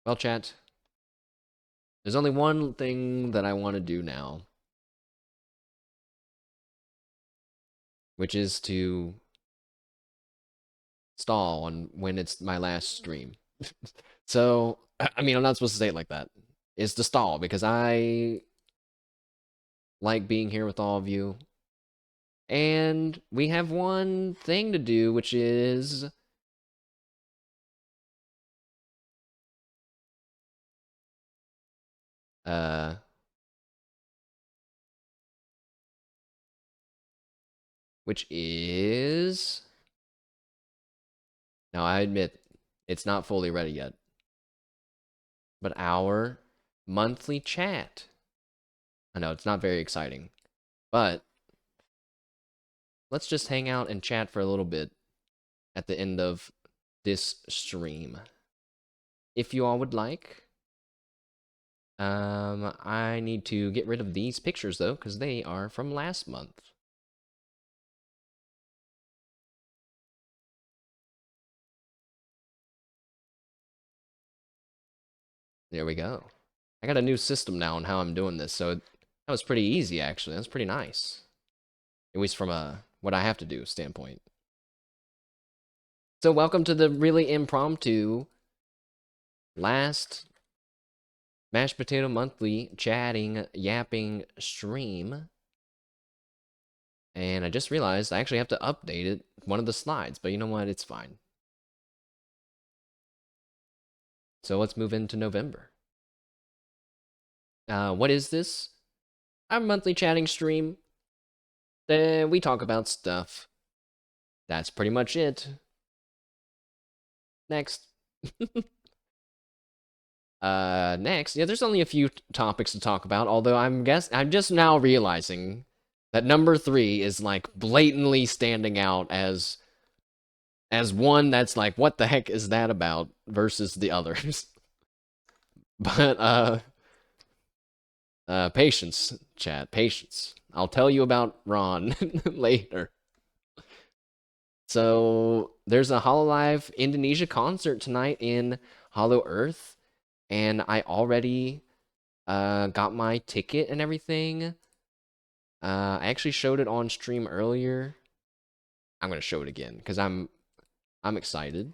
Well, chat, there's only one thing that I want to do now, which is to stall on when it's my last stream. So, I mean, I'm not supposed to say it like that. Is to stall because I like being here with all of you. And we have one thing to do, which is uh which is now I admit it's not fully ready yet. But our monthly chat. I know it's not very exciting, but let's just hang out and chat for a little bit at the end of this stream. If you all would like. I need to get rid of these pictures though, because they are from last month. There we go. I got a new system now on how I'm doing this, so that was pretty easy actually. That's pretty nice. At least from a what I have to do standpoint. So welcome to the really impromptu last Mashed Potato Monthly chatting, yapping stream. And I just realized I actually have to update it, one of the slides, but you know what? It's fine. So let's move into November. What is this? Our monthly chatting stream. We talk about stuff. That's pretty much it. Next. Next. Yeah, there's only a few topics to talk about, although I'm just now realizing that number 3 is like blatantly standing out as one that's like, what the heck is that about versus the others. But patience, chat, patience. I'll tell you about Ron later. So there's a Hololive Indonesia concert tonight in Hollow Earth, and I already got my ticket and everything. I actually showed it on stream earlier. I'm gonna show it again because I'm excited.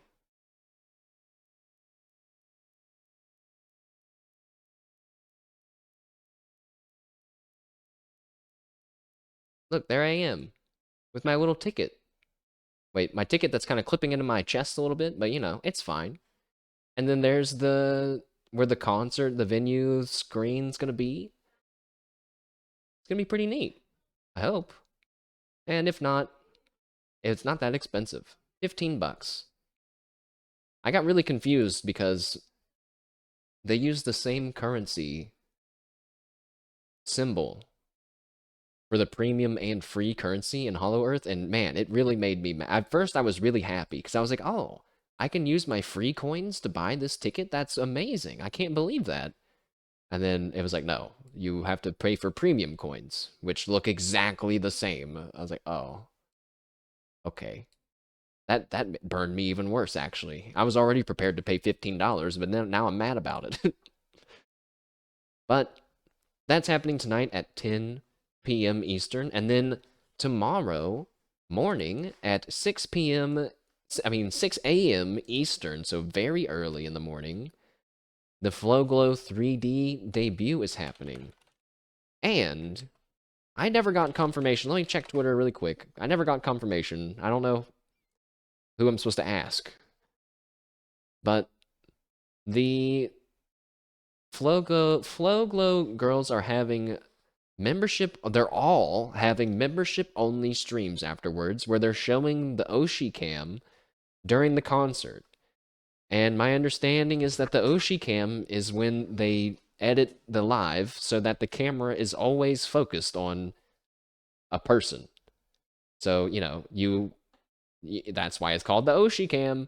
Look, there I am with my little ticket. Wait, my ticket that's kind of clipping into my chest a little bit, but you know, it's fine. And then there's where the concert, the venue screen's gonna be. It's gonna be pretty neat. I hope. And if not, it's not that expensive. 15 bucks. I got really confused because they use the same currency symbol for the premium and free currency in Hollow Earth, and man, it really made me mad. At first, I was really happy because I was like, oh, I can use my free coins to buy this ticket? That's amazing. I can't believe that. And then it was like, no, you have to pay for premium coins, which look exactly the same. I was like, oh, okay. That burned me even worse, actually. I was already prepared to pay $15, but now I'm mad about it. But that's happening tonight at 10 p.m. Eastern, and then tomorrow morning at 6 p.m. I mean 6 a.m. Eastern, so very early in the morning, the Flow Glow 3D debut is happening. And I never got confirmation. Let me check Twitter really quick. I never got confirmation. I don't know who I'm supposed to ask. But the Flow Glow girls are having membership. They're all having membership only streams afterwards where they're showing the Oshi cam during the concert. And my understanding is that the Oshi cam is when they edit the live so that the camera is always focused on a person. So, you know, that's why it's called the Oshi cam.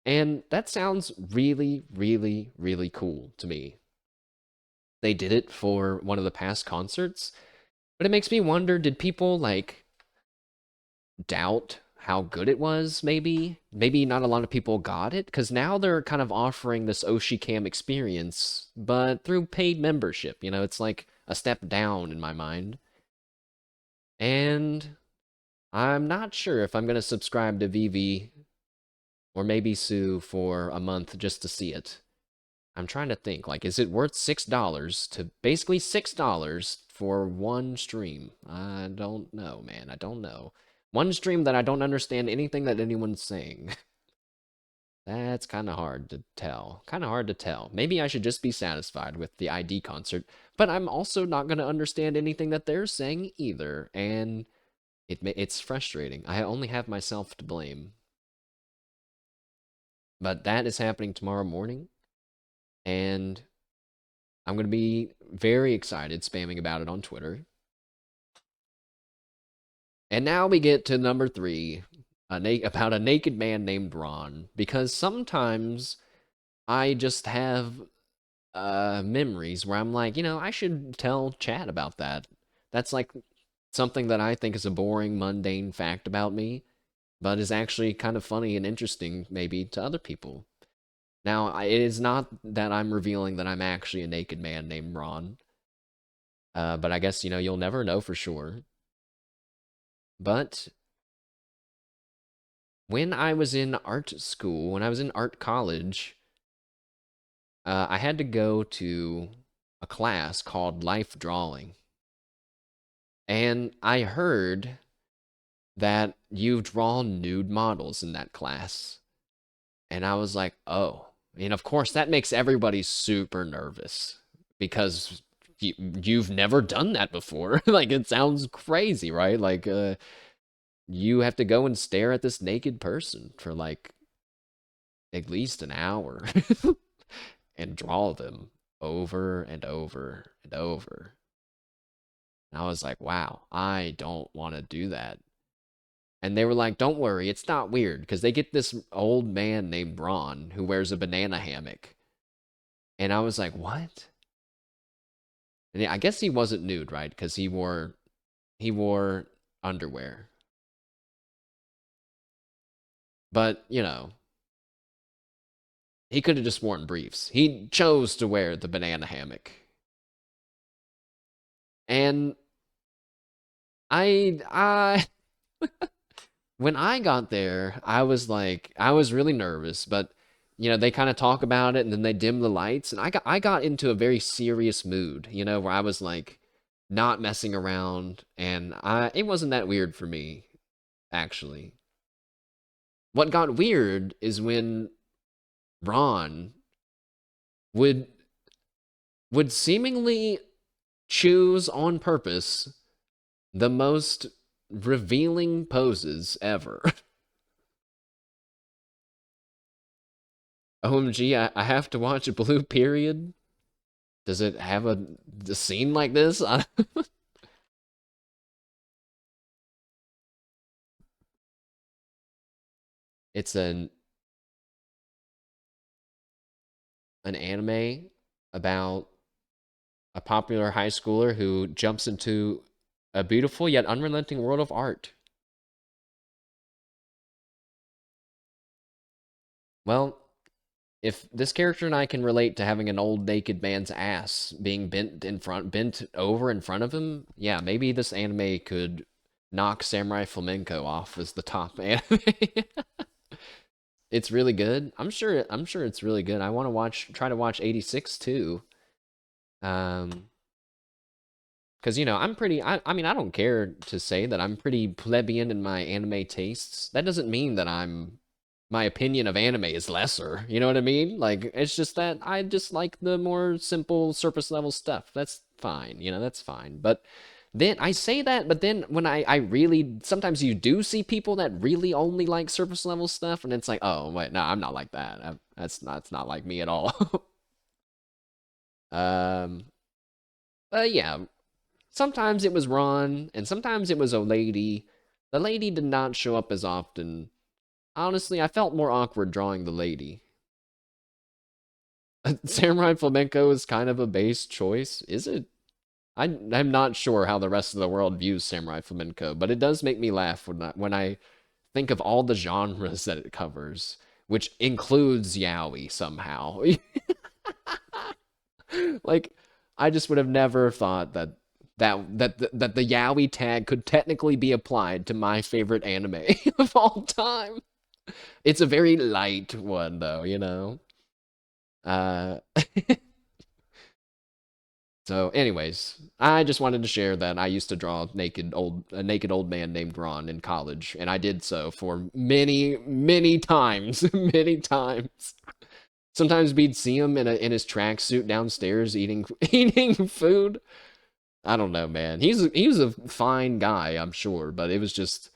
And that sounds really, really, really cool to me. They did it for one of the past concerts, but it makes me wonder, did people like doubt how good it was, maybe. Maybe not a lot of people got it, because now they're kind of offering this Oshicam experience, but through paid membership. You know, it's like a step down in my mind. And I'm not sure if I'm going to subscribe to Vivi or maybe Sue for a month just to see it. I'm trying to think, like, is it worth $6 to basically $6 for one stream? I don't know, man. I don't know. One stream that I don't understand anything that anyone's saying. That's kind of hard to tell. Kind of hard to tell. Maybe I should just be satisfied with the ID concert, but I'm also not going to understand anything that they're saying either, and it's frustrating. I only have myself to blame. But that is happening tomorrow morning, and I'm going to be very excited spamming about it on Twitter. And now we get to number 3, about a naked man named Ron, because sometimes I just have memories where I'm like, you know, I should tell chat about that. That's like something that I think is a boring, mundane fact about me, but is actually kind of funny and interesting maybe to other people. Now, it is not that I'm revealing that I'm actually a naked man named Ron, but I guess, you know, you'll never know for sure. But when I was in art school, when I was in art college, I had to go to a class called Life Drawing. And I heard that you draw nude models in that class. And I was like, oh. And of course, that makes everybody super nervous because you've never done that before. Like, it sounds crazy, right? Like, you have to go and stare at this naked person for like at least an hour and draw them over and over and over. And I was like, wow, I don't want to do that. And they were like, don't worry, it's not weird, because they get this old man named Ron who wears a banana hammock. And I was like, what? And I guess he wasn't nude, right? Because he wore underwear. But, you know, he could have just worn briefs. He chose to wear the banana hammock. And I when I got there, I was like, I was really nervous, but you know, they kind of talk about it and then they dim the lights, and I got into a very serious mood, you know, where I was like not messing around, and it wasn't that weird for me, actually. What got weird is when Ron would seemingly choose on purpose the most revealing poses ever. OMG, I have to watch a Blue Period. Does it have a scene like this? It's an anime about a popular high schooler who jumps into a beautiful yet unrelenting world of art. Well, if this character and I can relate to having an old naked man's ass being bent over in front of him, yeah, maybe this anime could knock Samurai Flamenco off as the top anime. It's really good. I'm sure it's really good. I want to try to watch 86 too. Um, because you know, I mean, I don't care to say that I'm pretty plebeian in my anime tastes. That doesn't mean that my opinion of anime is lesser. You know what I mean? Like, it's just that I just like the more simple surface level stuff. That's fine. You know, that's fine. But then I say that, but then when I really, sometimes you do see people that really only like surface level stuff, and it's like, oh, wait, no, I'm not like that. It's not like me at all. um, yeah, sometimes it was Ron, and sometimes it was a lady. The lady did not show up as often. Honestly, I felt more awkward drawing the lady. Samurai Flamenco is kind of a base choice, is it? I'm not sure how the rest of the world views Samurai Flamenco, but it does make me laugh when I think of all the genres that it covers, which includes yaoi somehow. Like, I just would have never thought that the yaoi tag could technically be applied to my favorite anime of all time. It's a very light one, though, you know? Uh, so, anyways, I just wanted to share that I used to draw a naked old man named Ron in college, and I did so for many, many times, many times. Sometimes we'd see him in his tracksuit downstairs eating eating food. I don't know, man. He was a fine guy, I'm sure, but it's just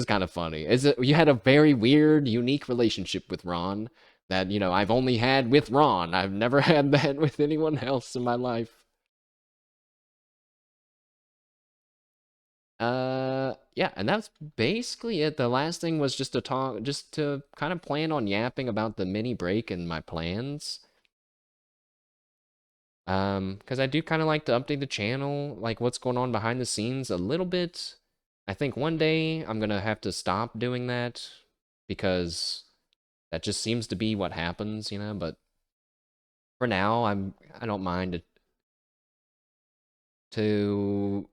kind of funny. You had a very weird, unique relationship with Ron that, you know, I've only had with Ron. I've never had that with anyone else in my life. Yeah, and that's basically it. The last thing was just to kind of plan on yapping about the mini break and my plans. Because I do kind of like to update the channel, like what's going on behind the scenes a little bit. I think one day I'm gonna have to stop doing that because that just seems to be what happens, you know, but for now I don't mind to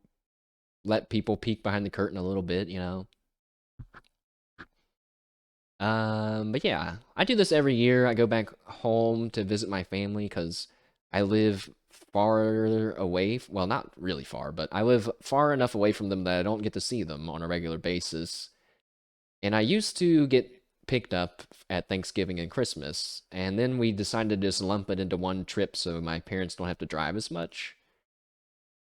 let people peek behind the curtain a little bit, you know. But yeah, I do this every year. I go back home to visit my family because I live far away. Well, not really far, but I live far enough away from them that I don't get to see them on a regular basis. And I used to get picked up at Thanksgiving and Christmas, and then we decided to just lump it into one trip so my parents don't have to drive as much.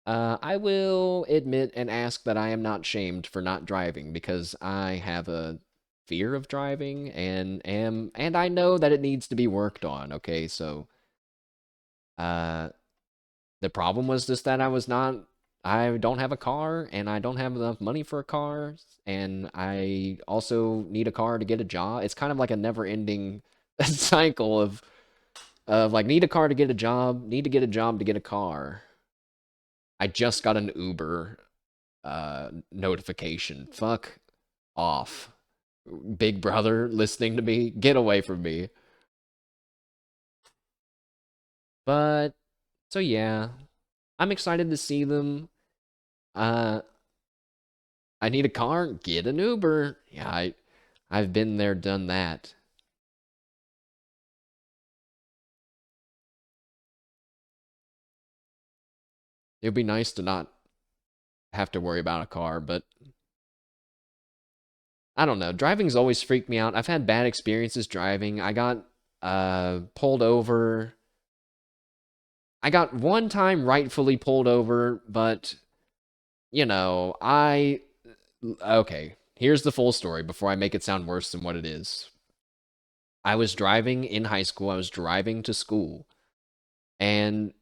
I will admit and ask that I am not shamed for not driving because I have a fear of driving and I know that it needs to be worked on, okay? So uh the problem was just that I don't have a car and I don't have enough money for a car and I also need a car to get a job. It's kind of like a never-ending cycle of like need a car to get a job, need to get a job to get a car. I just got an Uber notification. Fuck off. Big brother listening to me, get away from me. But so yeah, I'm excited to see them. Uh I need a car, get an Uber. Yeah, I've been there, done that. It would be nice to not have to worry about a car, but I don't know. Driving's always freaked me out. I've had bad experiences driving. I got pulled over. I got one time rightfully pulled over, but you know, okay, here's the full story before I make it sound worse than what it is. I was driving in high school. I was driving to school, and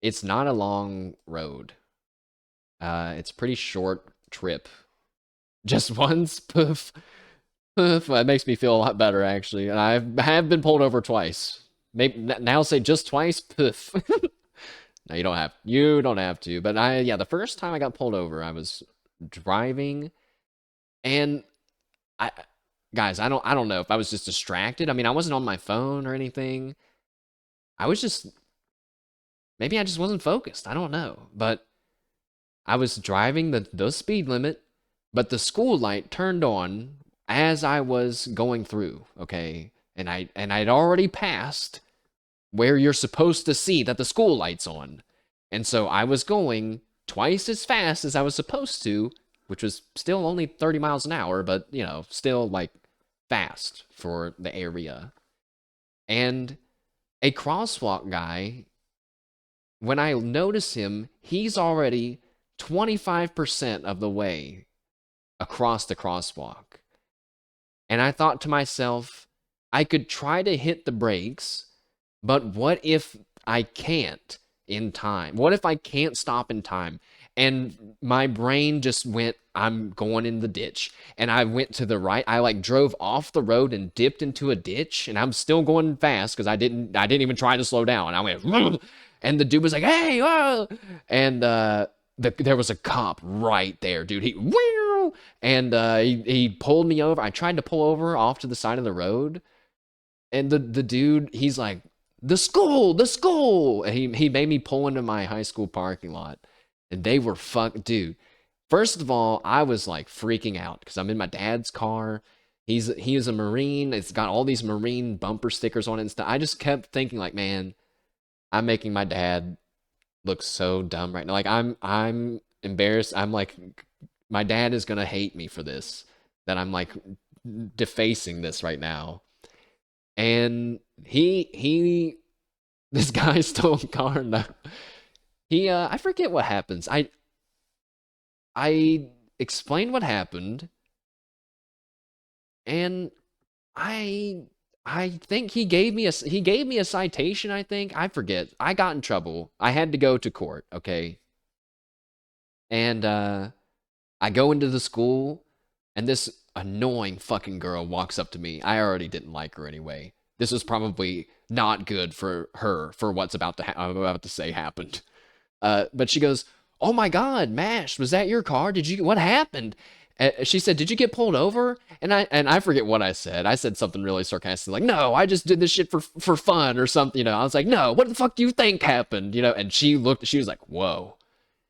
it's not a long road. It's a pretty short trip. Just once, poof, poof. It makes me feel a lot better actually. And I have been pulled over twice. Maybe now say just twice, poof. No, you don't have to. But yeah, the first time I got pulled over, I was driving, and I, guys, I don't know if I was just distracted. I mean, I wasn't on my phone or anything. I was just maybe I just wasn't focused. I don't know, but I was driving the speed limit, but the school light turned on as I was going through, okay? And I'd already passed where you're supposed to see that the school light's on. And so I was going twice as fast as I was supposed to, which was still only 30 miles an hour, but, you know, still like fast for the area. And a crosswalk guy, when I notice him, he's already 25% of the way across the crosswalk. And I thought to myself, I could try to hit the brakes, but what if I can't in time? What if I can't stop in time? And my brain just went, I'm going in the ditch. And I went to the right. I like drove off the road and dipped into a ditch. And I'm still going fast because I didn't even try to slow down. I went, and the dude was like, hey, whoa. And there was a cop right there, dude. no. And he pulled me over. I tried to pull over off to the side of the road. And the dude, he's like, the school. And he made me pull into my high school parking lot. And they were dude. First of all, I was like freaking out because I'm in my dad's car. He is a Marine. It's got all these Marine bumper stickers on it and stuff. I just kept thinking like, man, I'm making my dad look so dumb right now. Like I'm embarrassed. I'm like, my dad is gonna hate me for this. That I'm like defacing this right now. And this guy stole a car. No, I forget what happens. I explained what happened, and I think he gave me a citation, I think. I forget. I got in trouble. I had to go to court, okay? And I go into the school, and this annoying fucking girl walks up to me. I already didn't like her anyway. This was probably not good for her for what's I'm about to say happened. But she goes, "Oh my God, Mash, was that your car? What happened?" She said, "Did you get pulled over?" And I forget what I said. I said something really sarcastic, like, "No, I just did this shit for fun or something." You know, I was like, "No, what the fuck do you think happened?" You know, and she was like, "Whoa."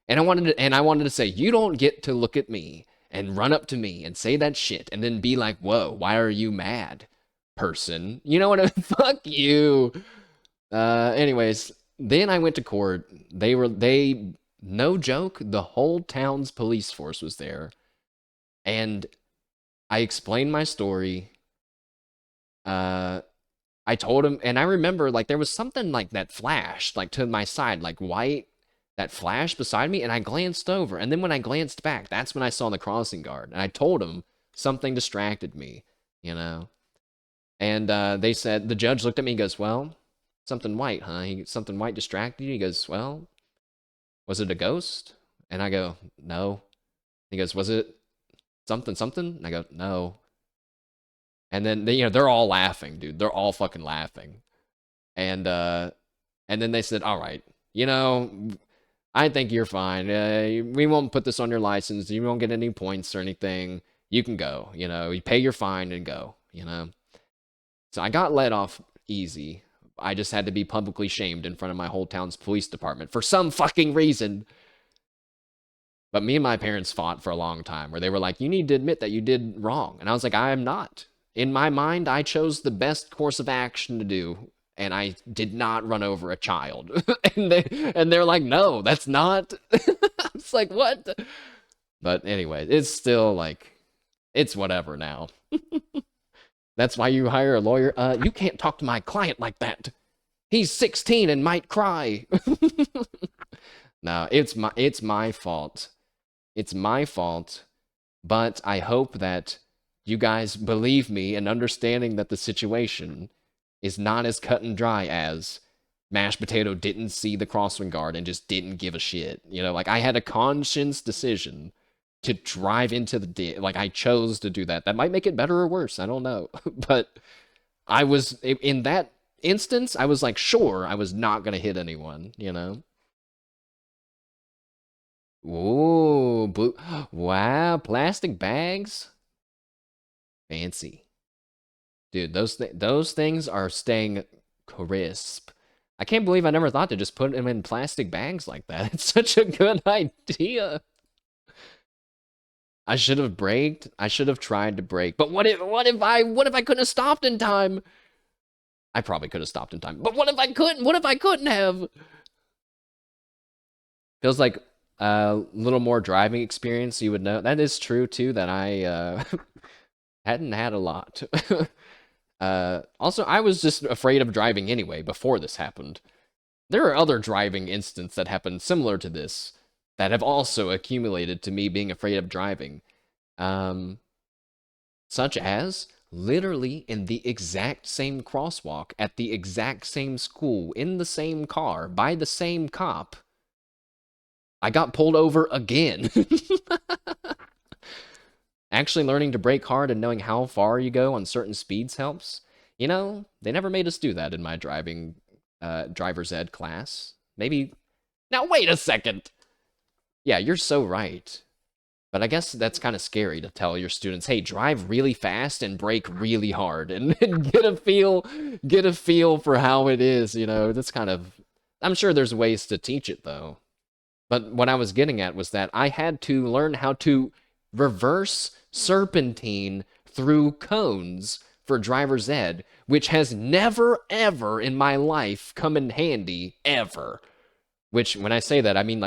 And I wanted to say, "You don't get to look at me and run up to me and say that shit and then be like, 'Whoa, why are you mad, person?'" You know what I mean? Fuck you. Anyways, then I went to court. No joke, the whole town's police force was there. And I explained my story. I told him, and I remember like there was something like that flashed like to my side, like white, that flashed beside me, and I glanced over. And then when I glanced back, that's when I saw the crossing guard. And I told him something distracted me, you know. And the judge looked at me and goes, "Well, something white, huh? Something white distracted you?" He goes, "Well, was it a ghost?" And I go, "No." He goes, "Was it something something?" And I go, "No." And then they're all laughing, dude. They're all fucking laughing. And then they said, "All right, I think you're fine. We won't put this on your license. You won't get any points or anything. You can go. You pay your fine and go. So I got let off easy. I just had to be publicly shamed in front of my whole town's police department for some fucking reason. But me and my parents fought for a long time where they were like, "You need to admit that you did wrong." And I was like, "I am not. In my mind, I chose the best course of action to do, and I did not run over a child." and they're like, "No, that's not." It's like, what? But anyway, it's still like, it's whatever now. That's why you hire a lawyer. You can't talk to my client like that. He's 16 and might cry. No, it's my fault. It's my fault. But I hope that you guys believe me in understanding that the situation is not as cut and dry as Mashed Potato didn't see the crosswind guard and just didn't give a shit. Like I had a conscious decision to drive into the like I chose to do that. That might make it better or worse. I don't know. But I was in that instance, I was like, sure, I was not gonna hit anyone. Ooh, blue. Wow, plastic bags. Fancy. Dude, those things are staying crisp. I can't believe I never thought to just put them in plastic bags like that. It's such a good idea. I should have braked. I should have tried to brake. But what if I couldn't have stopped in time? I probably could have stopped in time. But what if I couldn't? What if I couldn't have? Feels like a little more driving experience, you would know. That is true too, that I hadn't had a lot. Also, I was just afraid of driving anyway before this happened. There are other driving instances that happened similar to this that have also accumulated to me being afraid of driving. Such as literally in the exact same crosswalk at the exact same school in the same car by the same cop. I got pulled over again. Actually learning to brake hard and knowing how far you go on certain speeds helps. They never made us do that in my driver's ed class. Maybe. Now, wait a second. Yeah, you're so right. But I guess that's kind of scary to tell your students, hey, drive really fast and brake really hard and get a feel for how it is, you know. That's kind of I'm sure there's ways to teach it though. But what I was getting at was that I had to learn how to reverse serpentine through cones for driver's ed, which has never ever in my life come in handy ever. Which when I say that, I mean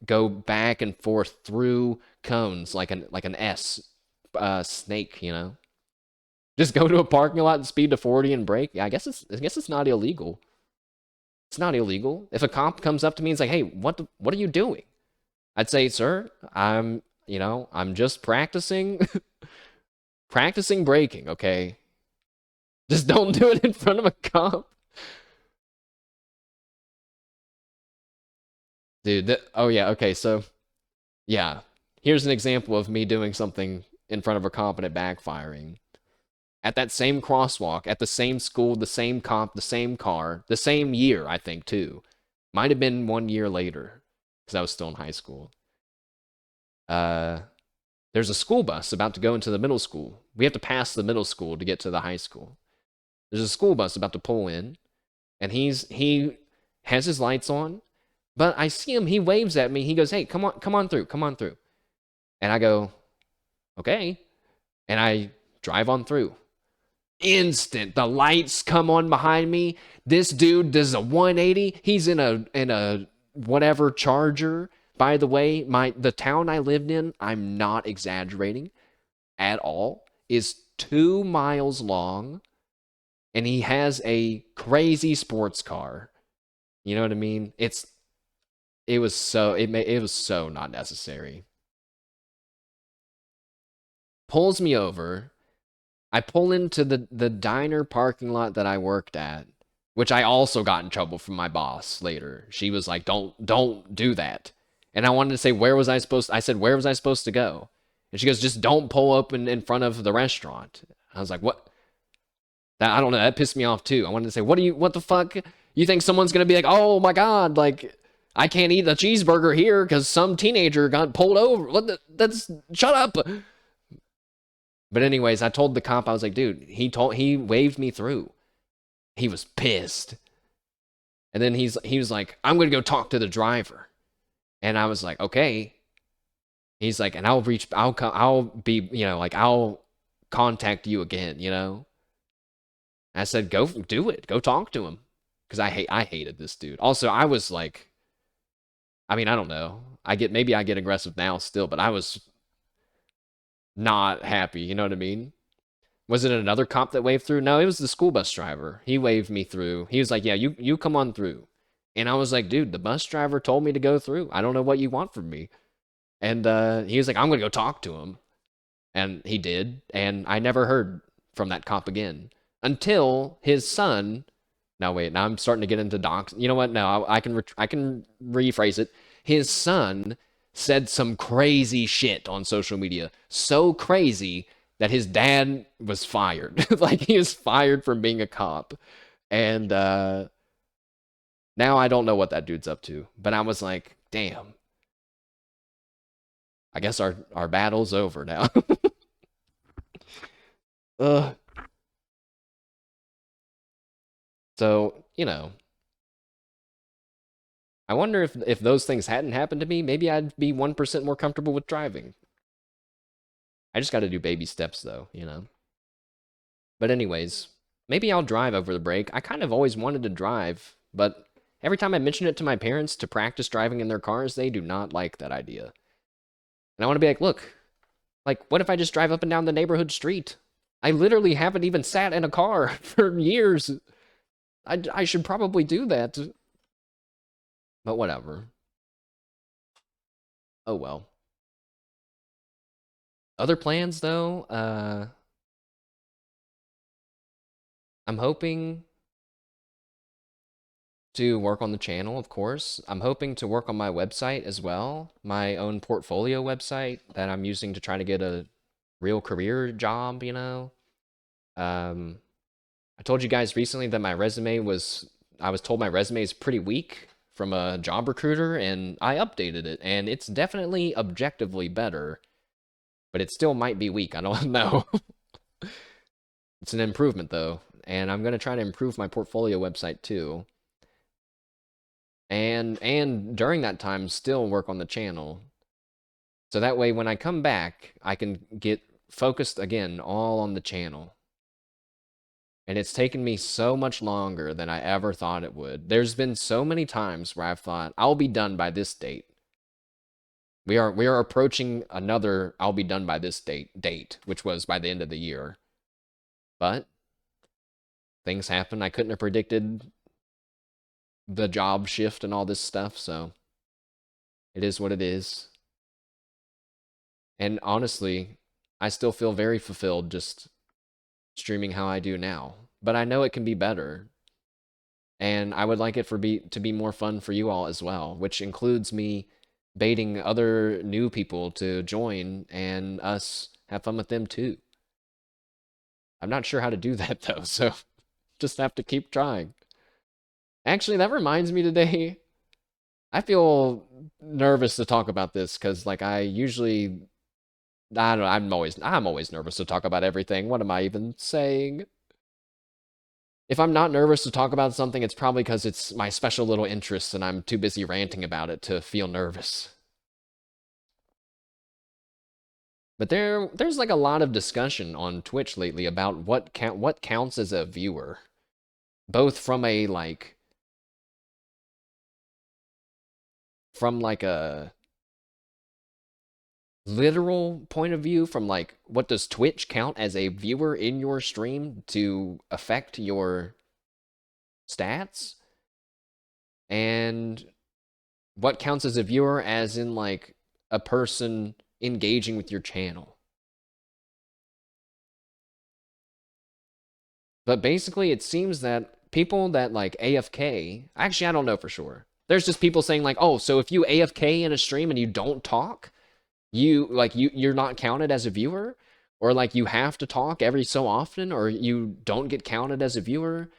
go back and forth through cones like an S snake, you know. Just go to a parking lot and speed to 40 and brake. Yeah, I guess it's not illegal. It's not illegal. If a cop comes up to me and is like, "Hey, what are you doing?" I'd say, "Sir, I'm just practicing practicing braking, okay? Just don't do it in front of a cop." Dude, oh yeah, okay, so yeah. Here's an example of me doing something in front of a cop and it backfiring. At that same crosswalk, at the same school, the same cop, the same car, the same year, I think, too. Might have been 1 year later, because I was still in high school. Uh, there's a school bus about to go into the middle school. We have to pass the middle school to get to the high school. There's a school bus about to pull in, and he has his lights on, but I see him, he waves at me, he goes, "Hey, come on through, come on through." And I go, "Okay." And I drive on through. Instant, the lights come on behind me. This dude does a 180. He's in a whatever Charger. By the way, the town I lived in, I'm not exaggerating at all, is 2 miles long, and he has a crazy sports car. You know what I mean? It was so not necessary. Pulls me over. I pull into the diner parking lot that I worked at, which I also got in trouble from my boss later. She was like, "Don't do that." And I wanted to say, I said, "Where was I supposed to go?" And she goes, "Just don't pull up in front of the restaurant." I was like, "What?" I don't know, that pissed me off too. I wanted to say, "What the fuck? You think someone's going to be like, "Oh my god, like I can't eat a cheeseburger here cuz some teenager got pulled over." That's shut up. But anyways, I told the cop, I was like, "Dude, he waved me through." He was pissed. And then he was like, "I'm going to go talk to the driver." And I was like, "Okay." He's like, "And I'll be, like I'll contact you again, you know?" And I said, "Go do it. Go talk to him." Cuz I hated this dude. Also, I was like, I mean, I don't know. Maybe I get aggressive now still, but I was not happy, you know what I mean? Was it another cop that waved through? No, it was the school bus driver. He waved me through. He was like, "Yeah, you come on through." And I was like, "Dude, the bus driver told me to go through. I don't know what you want from me." And he was like, "I'm going to go talk to him." And he did. And I never heard from that cop again until his son. Now, wait, now I'm starting to get into docs. You know what? No, I can rephrase it. His son said some crazy shit on social media. So crazy that his dad was fired. Like, he was fired from being a cop. And now I don't know what that dude's up to. But I was like, damn. I guess our battle's over now. Ugh. So, I wonder if those things hadn't happened to me, maybe I'd be 1% more comfortable with driving. I just got to do baby steps though, you know. But anyways, maybe I'll drive over the break. I kind of always wanted to drive, but every time I mention it to my parents to practice driving in their cars, they do not like that idea. And I want to be like, "Look, like what if I just drive up and down the neighborhood street? I literally haven't even sat in a car for years. I should probably do that." But whatever. Oh well. Other plans though, I'm hoping to work on the channel, of course. I'm hoping to work on my website as well, my own portfolio website that I'm using to try to get a real career job, you know. I told you guys recently that I was told my resume is pretty weak from a job recruiter, and I updated it, and it's definitely objectively better, but it still might be weak. I don't know. It's an improvement though, and I'm gonna try to improve my portfolio website too. And during that time, still work on the channel. So that way, when I come back, I can get focused again all on the channel. And it's taken me so much longer than I ever thought it would. There's been so many times where I've thought, I'll be done by this date. We are approaching another I'll be done by this date, which was by the end of the year. But things happen. I couldn't have predicted the job shift and all this stuff, so it is what it is. And honestly, I still feel very fulfilled just streaming how I do now. But I know it can be better. And I would like it to be more fun for you all as well, which includes me baiting other new people to join and us have fun with them too. I'm not sure how to do that though, so just have to keep trying. Actually, that reminds me today, I feel nervous to talk about this because like I usually I don't know, I'm always nervous to talk about everything. What am I even saying? If I'm not nervous to talk about something, it's probably because it's my special little interest and I'm too busy ranting about it to feel nervous. But there's like a lot of discussion on Twitch lately about what counts as a viewer. Both from a from like a literal point of view, from like what does Twitch count as a viewer in your stream to affect your stats, and what counts as a viewer as in like a person engaging with your channel. But basically it seems that people that like AFK, actually I don't know for sure. There's just people saying like, "Oh, so if you AFK in a stream and you don't talk, you're not counted as a viewer, or like you have to talk every so often, or you don't get counted as a viewer."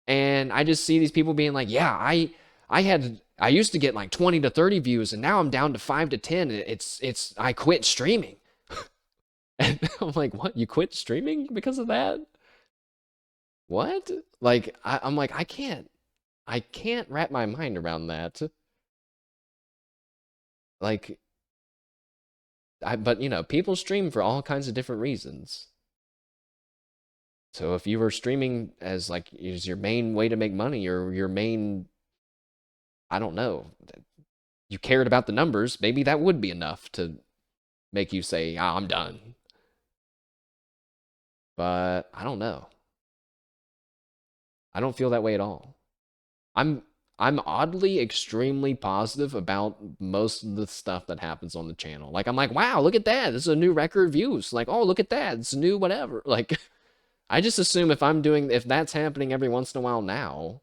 And I just see these people being like, "Yeah, I used to get like 20 to 30 views, and now I'm down to 5 to 10. It's I quit streaming." And I'm like, "What? You quit streaming because of that? What?" Like I'm like, I can't wrap my mind around that. Like but you know, people stream for all kinds of different reasons. So if you were streaming as like is your main way to make money, or your main, I don't know, you cared about the numbers, maybe that would be enough to make you say, "Ah, I'm done." But I don't know. I don't feel that way at all. I'm I'm oddly extremely positive about most of the stuff that happens on the channel. Like I'm like, "Wow, look at that. This is a new record views." Like, "Oh, look at that. It's a new whatever." Like I just assume if that's happening every once in a while now,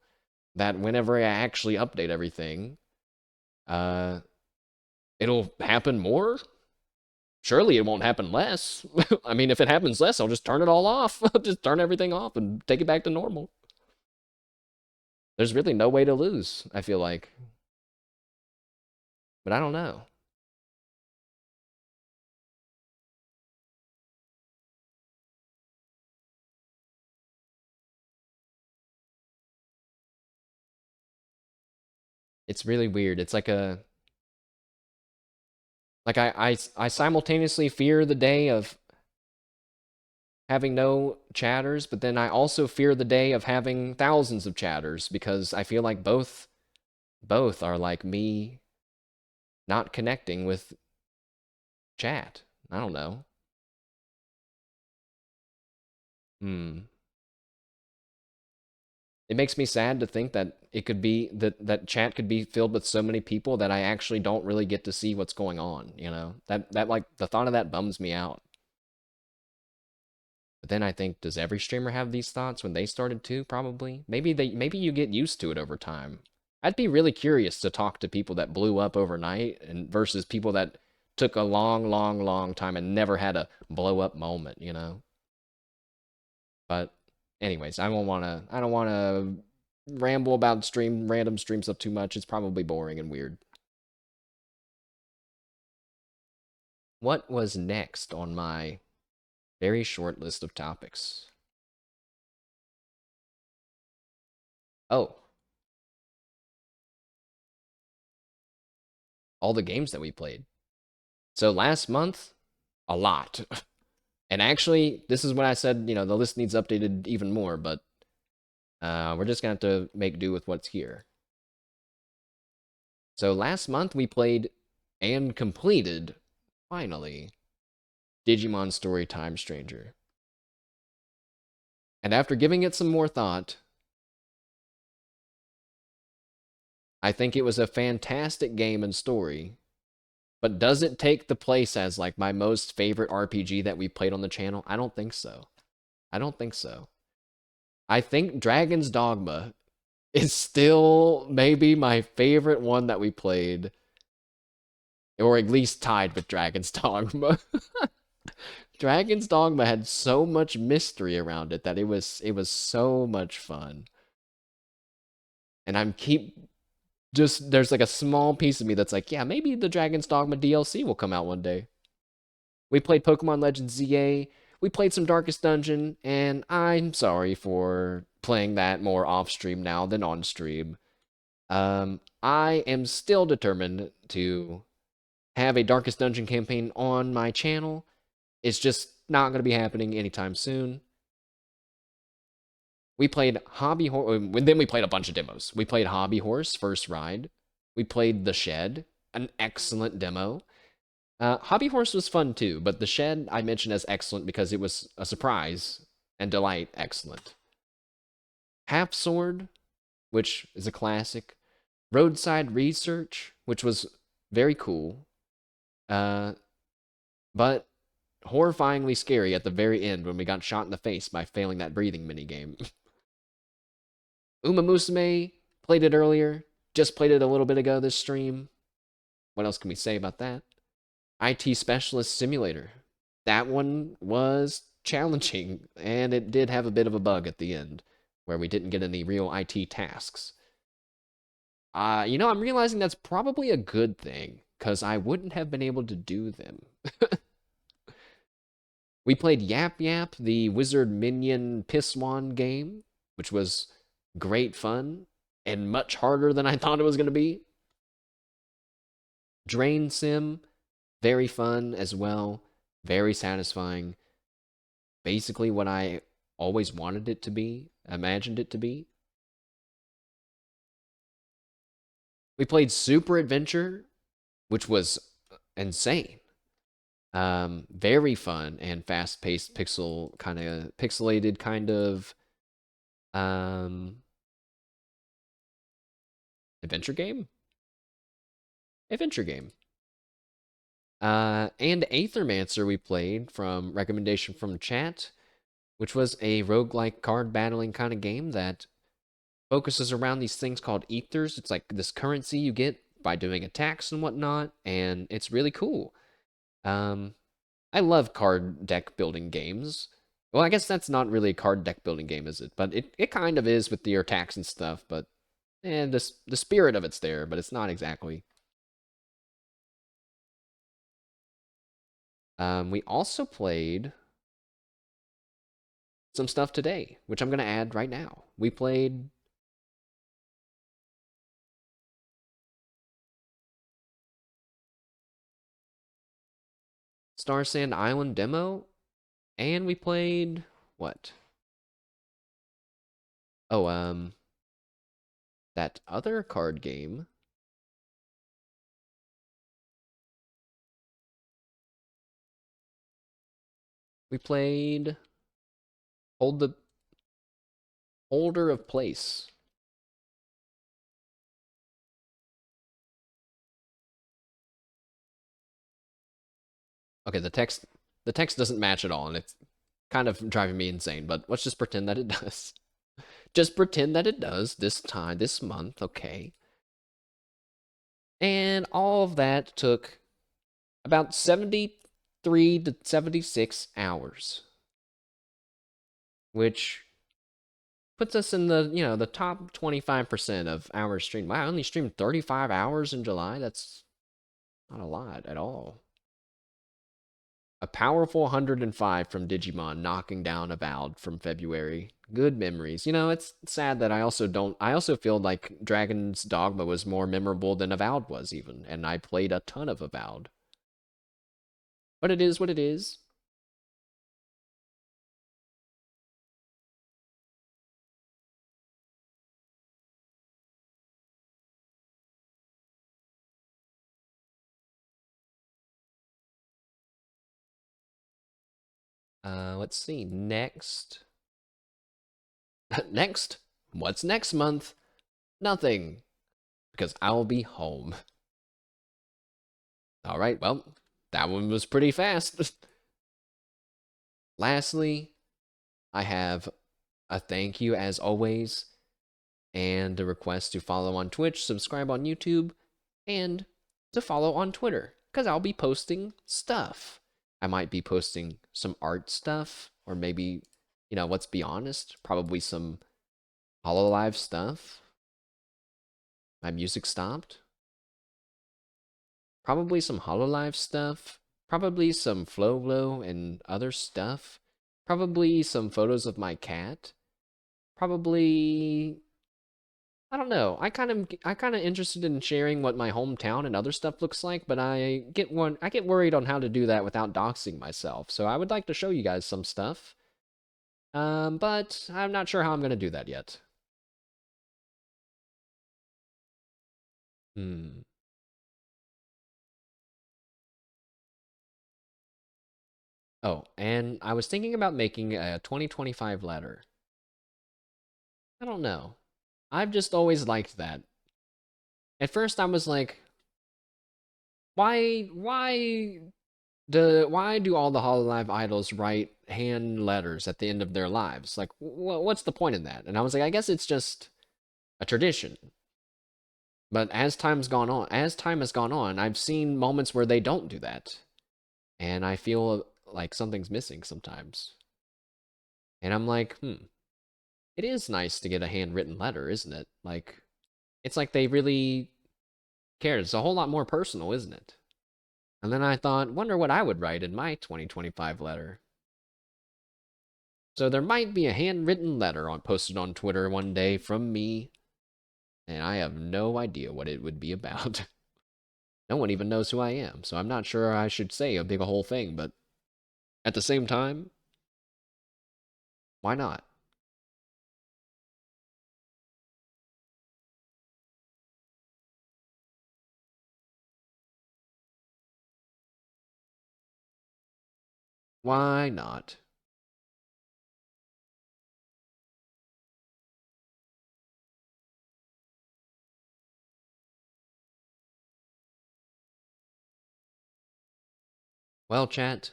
that whenever I actually update everything, uh it'll happen more. Surely it won't happen less. I mean, if it happens less, I'll just turn it all off. Just turn everything off and take it back to normal. There's really no way to lose, I feel like. But I don't know. It's really weird. It's like I simultaneously fear the day of having no chatters, but then I also fear the day of having thousands of chatters, because I feel like both are like me not connecting with chat. I don't know. Hmm. It makes me sad to think that it could be that chat could be filled with so many people that I actually don't really get to see what's going on, you know? That like the thought of that bums me out. But then I think, does every streamer have these thoughts when they started too? Probably. Maybe you get used to it over time. I'd be really curious to talk to people that blew up overnight and versus people that took a long time and never had a blow up moment, you know? But anyways, I don't want to ramble about random stream stuff too much. It's probably boring and weird. What was next on my very short list of topics? Oh, all the games that we played. So last month, a lot. And actually, this is when I said, the list needs updated even more, but we're just going to have to make do with what's here. So last month we played and completed, finally, Digimon Story Time Stranger. And after giving it some more thought, I think it was a fantastic game and story. But does it take the place as like my most favorite RPG that we played on the channel? I don't think so. I don't think so. I think Dragon's Dogma is still maybe my favorite one that we played, or at least tied with Dragon's Dogma. Dragon's Dogma had so much mystery around it that it was so much fun. And there's like a small piece of me that's like, yeah, maybe the Dragon's Dogma DLC will come out one day. We played Pokemon Legends ZA, we played some Darkest Dungeon, and I'm sorry for playing that more off stream now than on stream. I am still determined to have a Darkest Dungeon campaign on my channel. It's just not going to be happening anytime soon. We played Hobby Horse, then we played a bunch of demos. We played Hobby Horse First Ride. We played The Shed, an excellent demo. Hobby Horse was fun too, but The Shed I mentioned as excellent because it was a surprise and delight excellent. Half Sword, which is a classic. Roadside Research, which was very cool. But horrifyingly scary at the very end when we got shot in the face by failing that breathing minigame. Uma Musume, played it earlier. Just played it a little bit ago this stream. What else can we say about that? IT Specialist Simulator. That one was challenging, and it did have a bit of a bug at the end, where we didn't get any real IT tasks. I'm realizing that's probably a good thing, because I wouldn't have been able to do them. We played Yap Yap, the Wizard Minion Pisswan game, which was great fun and much harder than I thought it was going to be. Drain Sim, very fun as well, very satisfying. Basically what I always wanted it to be, imagined it to be. We played Super Adventure, which was insane. Very fun and fast-paced pixelated kind of adventure game? Adventure game. And Aethermancer we played from recommendation from chat, which was a roguelike card battling kind of game that focuses around these things called ethers. It's like this currency you get by doing attacks and whatnot, and it's really cool. I love card deck building games. Well, I guess that's not really a card deck building game, is it? But it kind of is with your attacks and stuff, but the spirit of it's there, but it's not exactly. We also played some stuff today, which I'm going to add right now. We played Star Sand Island demo, and we played what? Oh, that other card game. We played Holder of Place. Okay, the text doesn't match at all, and it's kind of driving me insane, but let's just pretend that it does. Just pretend that it does this month, okay? And all of that took about 73 to 76 hours. Which Puts us in the, the top 25% of hours streamed. Wow, I only streamed 35 hours in July. That's not a lot at all. A powerful 105 from Digimon knocking down Avowed from February. Good memories. It's sad that I also feel like Dragon's Dogma was more memorable than Avowed was even, and I played a ton of Avowed. But it is what it is. Let's see. Next. Next? What's next month? Nothing. Because I'll be home. Alright, well, that one was pretty fast. Lastly, I have a thank you as always, and a request to follow on Twitch, subscribe on YouTube, and to follow on Twitter, because I'll be posting stuff. I might be posting some art stuff, or maybe, let's be honest, probably some Hololive stuff. My music stopped. Probably some Hololive stuff. Probably some Flow and other stuff. Probably some photos of my cat. Probably, I don't know. I kind of interested in sharing what my hometown and other stuff looks like, but I get worried on how to do that without doxing myself. So I would like to show you guys some stuff. But I'm not sure how I'm going to do that yet. Oh, and I was thinking about making a 2025 letter. I don't know. I've just always liked that. At first I was like, why do all the Hololive idols write hand letters at the end of their lives? Like, what's the point in that? And I was like, I guess it's just a tradition. But as time has gone on, I've seen moments where they don't do that. And I feel like something's missing sometimes. And I'm like, it is nice to get a handwritten letter, isn't it? Like, it's like they really cared. It's a whole lot more personal, isn't it? And then I thought, wonder what I would write in my 2025 letter. So there might be a handwritten letter posted on Twitter one day from me, and I have no idea what it would be about. No one even knows who I am, so I'm not sure I should say a big whole thing, but at the same time, why not? Why not? Well, chat,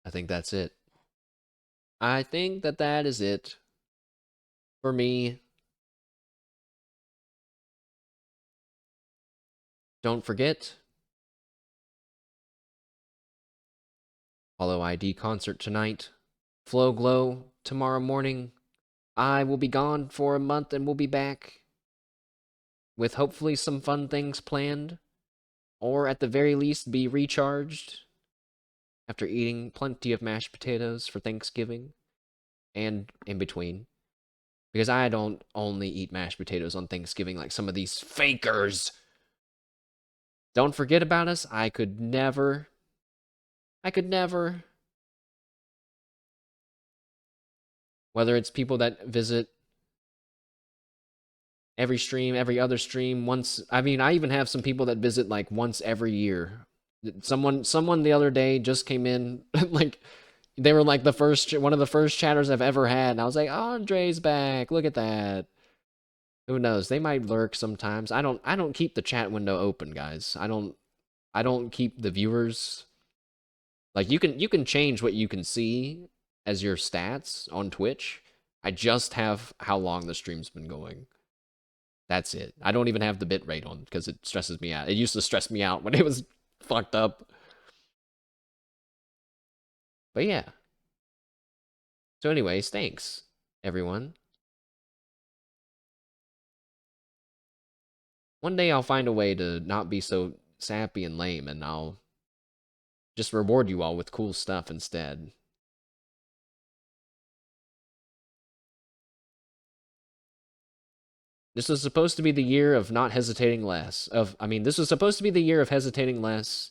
I think that's it. I think that is it for me. Don't forget, Hollow ID concert tonight. Flow Glow tomorrow morning. I will be gone for a month and we'll be back with hopefully some fun things planned, or at the very least be recharged after eating plenty of mashed potatoes for Thanksgiving and in between. Because I don't only eat mashed potatoes on Thanksgiving like some of these fakers. Don't forget about us. I could never. Whether it's people that visit every stream, every other stream, once. I mean, I even have some people that visit like once every year. Someone the other day just came in, like, they were like one of the first chatters I've ever had, and I was like, Andre's back. Look at that. Who knows? They might lurk sometimes. I don't keep the chat window open, guys. I don't keep the viewers, like, you can change what you can see as your stats on Twitch. I just have how long the stream's been going. That's it. I don't even have the bit rate on because it stresses me out. It used to stress me out when it was fucked up. But yeah, So anyways, thanks, everyone. One day I'll find a way to not be so sappy and lame, and I'll just reward you all with cool stuff instead. This was supposed to be the year of not hesitating less. This was supposed to be the year of hesitating less.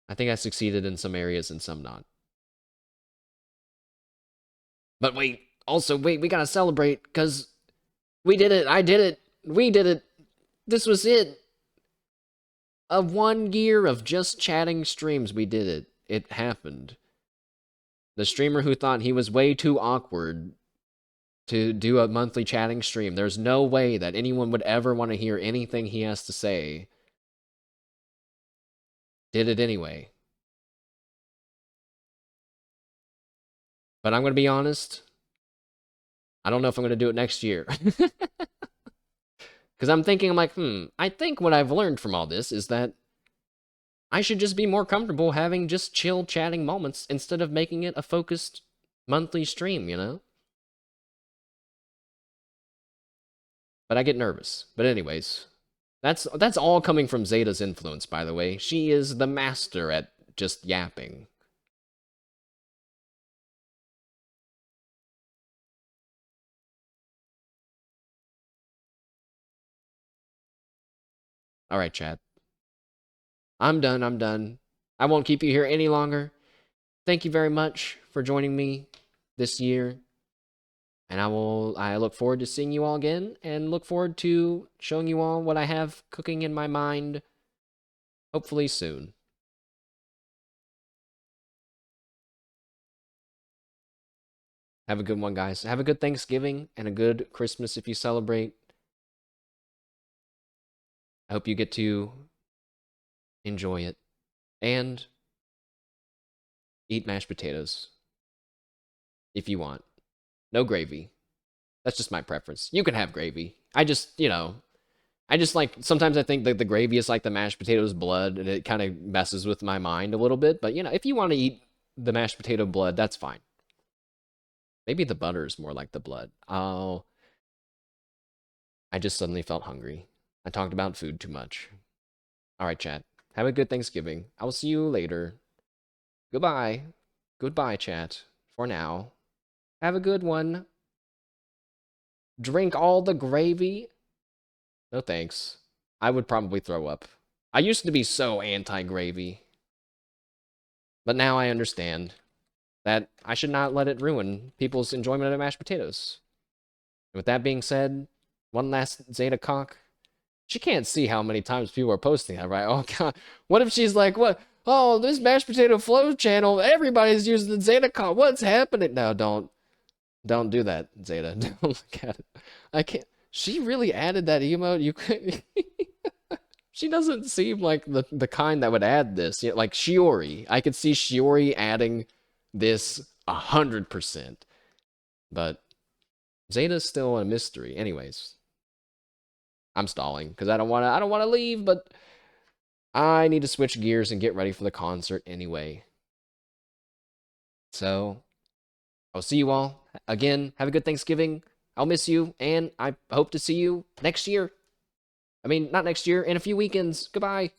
I think I succeeded in some areas and some not. But wait, we gotta celebrate, because we did it. I did it. We did it. This was it. Of 1 year of just chatting streams, we did it. It happened. The streamer who thought he was way too awkward to do a monthly chatting stream, there's no way that anyone would ever want to hear anything he has to say, did it anyway. But I'm going to be honest, I don't know if I'm going to do it next year. Because I'm like, I think what I've learned from all this is that I should just be more comfortable having just chill chatting moments instead of making it a focused monthly stream, you know? But I get nervous. But anyways, that's all coming from Zeta's influence, by the way. She is the master at just yapping. All right, chat. I'm done. I won't keep you here any longer. Thank you very much for joining me this year. And I look forward to seeing you all again, and look forward to showing you all what I have cooking in my mind, hopefully soon. Have a good one, guys. Have a good Thanksgiving and a good Christmas if you celebrate. I hope you get to enjoy it and eat mashed potatoes if you want. No gravy. That's just my preference. You can have gravy. I just like, sometimes I think that the gravy is like the mashed potatoes blood, and it kind of messes with my mind a little bit. But, if you want to eat the mashed potato blood, that's fine. Maybe the butter is more like the blood. Oh, I just suddenly felt hungry. I talked about food too much. All right, chat. Have a good Thanksgiving. I will see you later. Goodbye. Goodbye, chat. For now. Have a good one. Drink all the gravy? No thanks. I would probably throw up. I used to be so anti-gravy. But now I understand that I should not let it ruin people's enjoyment of mashed potatoes. With that being said, one last Zeta cock. She can't see how many times people are posting that, right? Oh, God. What if she's like, what? Oh, this mashed potato flow channel, everybody's using the Zeta cock. What's happening? No, don't do that, Zeta. Don't look at it. I can't. She really added that emote? You could. She doesn't seem like the kind that would add this. Like Shiori. I could see Shiori adding this 100%. But Zeta's still a mystery. Anyways. I'm stalling because I don't want to leave, but I need to switch gears and get ready for the concert anyway. So, I'll see you all again. Have a good Thanksgiving. I'll miss you, and I hope to see you next year. I mean, not next year, in a few weekends. Goodbye.